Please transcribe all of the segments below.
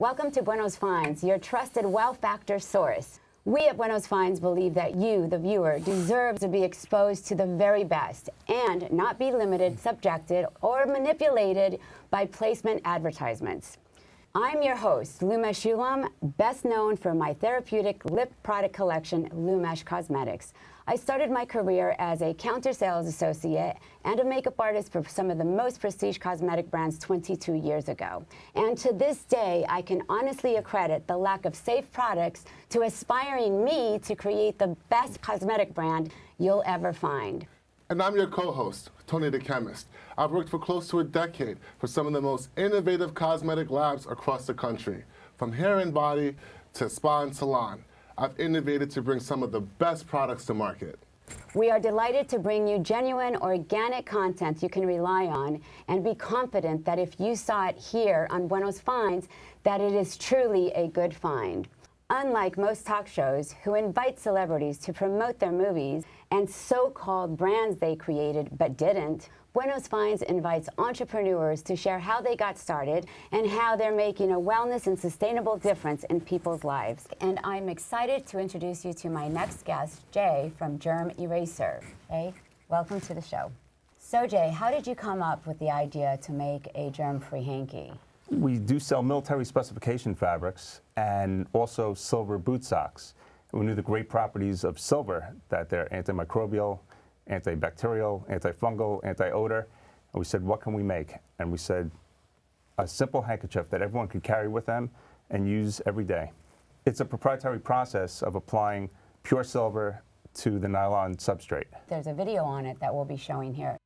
Welcome to Buenos Finds, your trusted wow factor source. We at Buenos Finds believe that you, the viewer, deserve to be exposed to the very best and not be limited, subjected, or manipulated by placement advertisements. I'm your host, Lumesh Shulam, best known for my therapeutic lip product collection, Lumesh Cosmetics. I started my career as a counter sales associate and a makeup artist for some of the most prestige cosmetic brands 22 years ago. And to this day, I can honestly accredit the lack of safe products to aspiring me to create the best cosmetic brand you'll ever find. And I'm your co-host, Tony the Chemist. I've worked for close to a decade for some of the most innovative cosmetic labs across the country. From hair and body to spa and salon, I've innovated to bring some of the best products to market. We are delighted to bring you genuine, organic content you can rely on and be confident that if you saw it here on Buenos Finds, that it is truly a good find. Unlike most talk shows who invite celebrities to promote their movies and so-called brands they created but didn't, Buenos Finds invites entrepreneurs to share how they got started and how they're making a wellness and sustainable difference in people's lives. And I'm excited to introduce you to my next guest, Jay from Germ Eraser. Jay, welcome to the show. So Jay, how did you come up with the idea to make a germ-free hanky? We do sell military specification fabrics and also silver boot socks. We knew the great properties of silver, that they're antimicrobial, antibacterial, antifungal, anti-odor. And we said, what can we make? And we said, a simple handkerchief that everyone could carry with them and use every day. It's a proprietary process of applying pure silver to the nylon substrate. There's a video on it that we'll be showing here.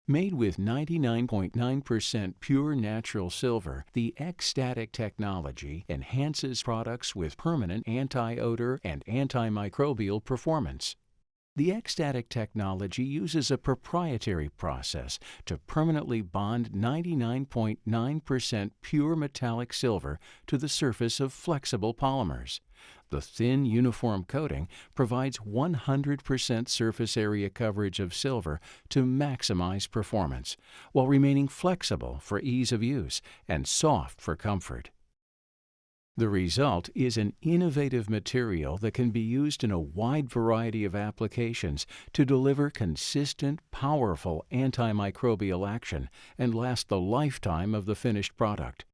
Made with 99.9% pure natural silver, the X-Static technology enhances products with permanent anti-odor and antimicrobial performance. The X-Static technology uses a proprietary process to permanently bond 99.9% pure metallic silver to the surface of flexible polymers. The thin, uniform coating provides 100% surface area coverage of silver to maximize performance, while remaining flexible for ease of use and soft for comfort. The result is an innovative material that can be used in a wide variety of applications to deliver consistent, powerful antimicrobial action and last the lifetime of the finished product.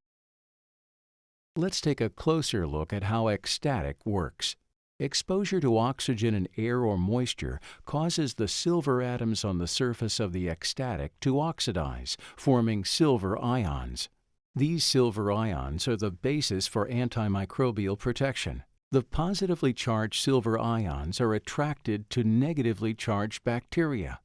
Let's take a closer look at how X-Static works. Exposure to oxygen and air or moisture causes the silver atoms on the surface of the X-Static to oxidize, forming silver ions. These silver ions are the basis for antimicrobial protection. The positively charged silver ions are attracted to negatively charged bacteria.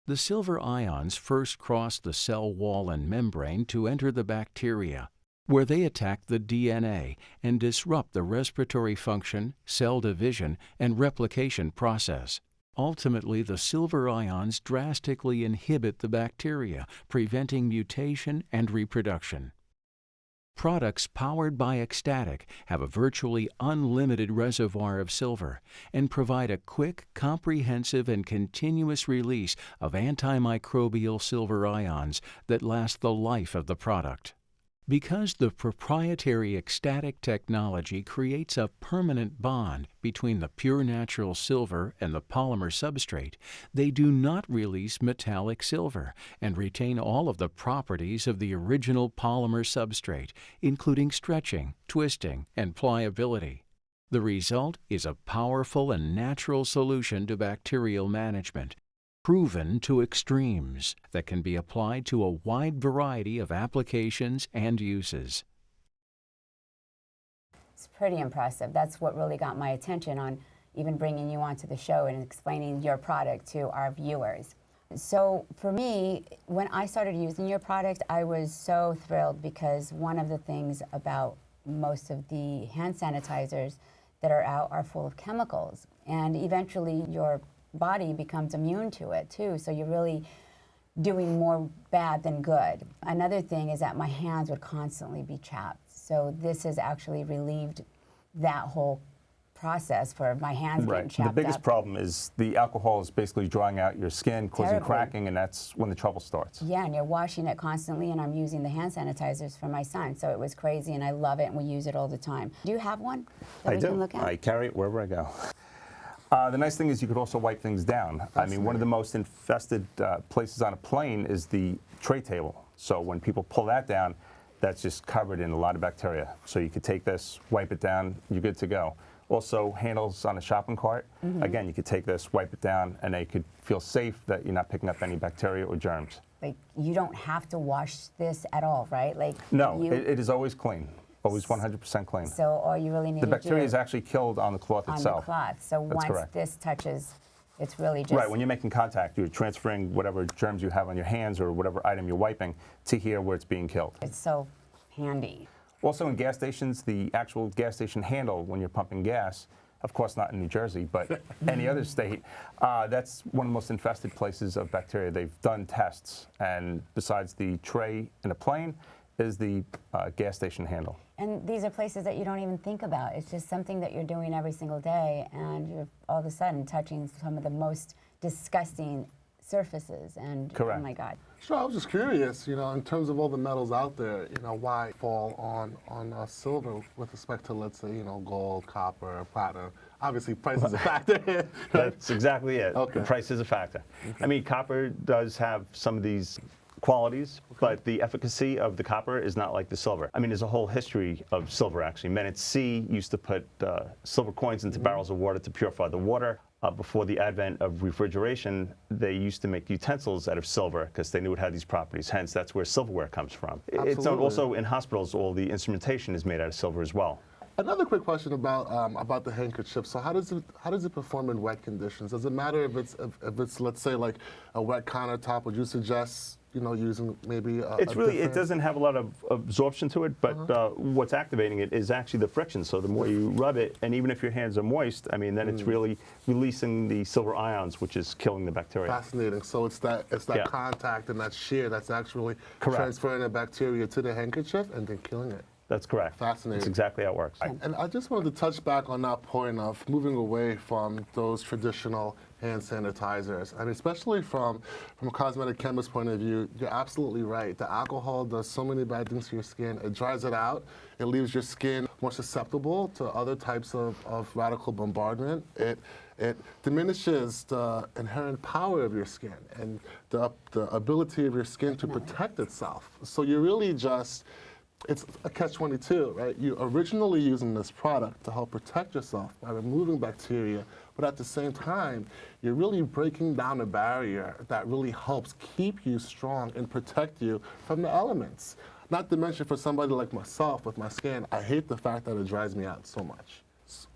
The silver ions first cross the cell wall and membrane to enter the bacteria, where they attack the DNA and disrupt the respiratory function, cell division, and replication process. Ultimately, the silver ions drastically inhibit the bacteria, preventing mutation and reproduction. Products powered by X-Static have a virtually unlimited reservoir of silver and provide a quick, comprehensive, and continuous release of antimicrobial silver ions that last the life of the product. Because the proprietary X-Static technology creates a permanent bond between the pure natural silver and the polymer substrate, they do not release metallic silver and retain all of the properties of the original polymer substrate, including stretching, twisting, and pliability. The result is a powerful and natural solution to bacterial management, proven to extremes, that can be applied to a wide variety of applications and uses. It's pretty impressive. That's what really got my attention on even bringing you onto the show and explaining your product to our viewers. So for me, when I started using your product, I was so thrilled because one of the things about most of the hand sanitizers that are out are full of chemicals, and eventually your body becomes immune to it too, so you're really doing more bad than good. Another thing is that my hands would constantly be chapped, so this has actually relieved that whole process for my hands getting Right. chapped The biggest up. problem is the alcohol is basically drying out your skin, causing Terribly. cracking, and that's when the trouble starts. Yeah, and you're washing it constantly, and I'm using the hand sanitizers for my son, so it was crazy, and I love it, and we use it all the time. Do you have one that I we do. can look at? I carry it wherever I go. The nice thing is you could also wipe things down. I mean, one of the most infested places on a plane is the tray table. So when people pull that down, that's just covered in a lot of bacteria. So you could take this, wipe it down, you're good to go. Also, handles on a shopping cart. Again, you could take this, wipe it down, and they could feel safe that you're not picking up any bacteria or germs. Like, you don't have to wash this at all, right? Like, No, you, it is always clean, always 100% clean. so all you really need The to bacteria do is actually killed on the cloth on itself. the cloth. So That's once correct. this touches, it's really just Right, when you're making contact, you're transferring whatever germs you have on your hands or whatever item you're wiping to here where it's being killed. it's so handy. Also in gas stations, the actual gas station handle when you're pumping gas, of course not in New Jersey, but any other state, that's one of the most infested places of bacteria. They've done tests, and besides the tray in a plane is the gas station handle. And these are places that you don't even think about. It's just something that you're doing every single day, and you're all of a sudden touching some of the most disgusting surfaces. And Correct. oh my God. Sure, I was just curious, in terms of all the metals out there, why fall on silver with respect to, let's say, gold, copper, platinum. Obviously, price is a factor. Right? That's exactly it. Okay. The price is a factor. I mean, copper does have some of these qualities, but the efficacy of the copper is not like the silver. I mean, there's a whole history of silver, actually. Men at sea used to put silver coins into barrels of water to purify the water. Before the advent of refrigeration, they used to make utensils out of silver because they knew it had these properties. Hence, that's where silverware comes from. It's Absolutely. also in hospitals, all the instrumentation is made out of silver as well. Another quick question about the handkerchief. So how does it perform in wet conditions? Does it matter if it's let's say like a wet countertop? Would you suggest using maybe It doesn't have a lot of absorption to it, but what's activating it is actually the friction. So the more you rub it, and even if your hands are moist, I mean, then it's really releasing the silver ions, which is killing the bacteria. Fascinating. So it's that Yeah. contact and that shear that's actually Correct. transferring the bacteria to the handkerchief and then killing it. That's correct. Fascinating. That's exactly how it works. And I just wanted to touch back on that point of moving away from those traditional hand sanitizers. I mean, especially from a cosmetic chemist point of view, you're absolutely right. The alcohol does so many bad things to your skin. It dries it out. It leaves your skin more susceptible to other types of radical bombardment. It diminishes the inherent power of your skin and the ability of your skin to protect itself. So you're really just, it's a catch-22, right? You're originally using this product to help protect yourself by removing bacteria, but at the same time, you're really breaking down a barrier that really helps keep you strong and protect you from the elements. Not to mention for somebody like myself with my skin, I hate the fact that it dries me out so much.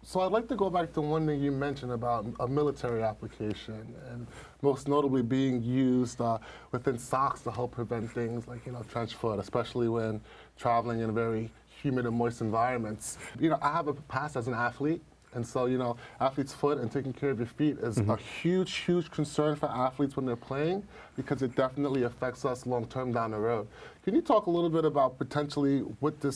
So I'd like to go back to one thing you mentioned about a military application, and most notably being used within socks to help prevent things like, trench foot, especially when traveling in very humid and moist environments. I have a past as an athlete, and so, athlete's foot and taking care of your feet is a huge, huge concern for athletes when they're playing because it definitely affects us long-term down the road. Can you talk a little bit about potentially what a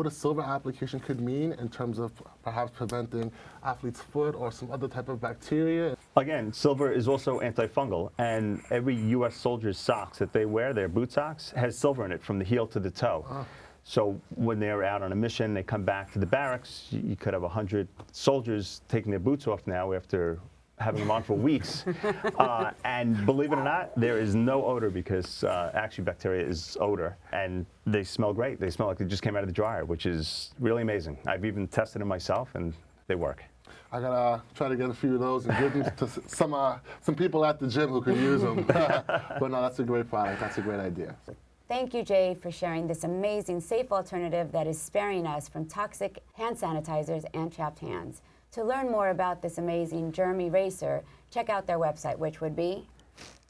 silver application could mean in terms of perhaps preventing athlete's foot or some other type of bacteria? Again, silver is also antifungal, and every U.S. soldier's socks that they wear, their boot socks, has silver in it from the heel to the toe. Oh. So when they're out on a mission, they come back to the barracks, you could have 100 soldiers taking their boots off now after having them on for weeks. And believe it or not, there is no odor because actually bacteria is odor. And they smell great. They smell like they just came out of the dryer, which is really amazing. I've even tested them myself, and they work. I gotta try to get a few of those and give them to some people at the gym who could use them. But no, that's a great product. That's a great idea. Thank you, Jay, for sharing this amazing, safe alternative that is sparing us from toxic hand sanitizers and chapped hands. To learn more about this amazing germ eraser, check out their website, which would be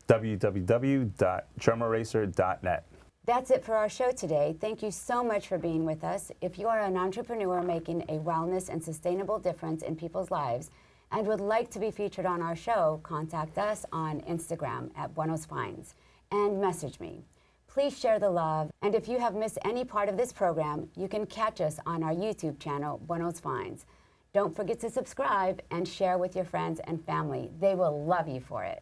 www.germeraser.net. That's it for our show today. Thank you so much for being with us. If you are an entrepreneur making a wellness and sustainable difference in people's lives and would like to be featured on our show, contact us on Instagram at Buenos Finds and message me. Please share the love, and if you have missed any part of this program, you can catch us on our YouTube channel, Buenos Finds. Don't forget to subscribe and share with your friends and family. They will love you for it.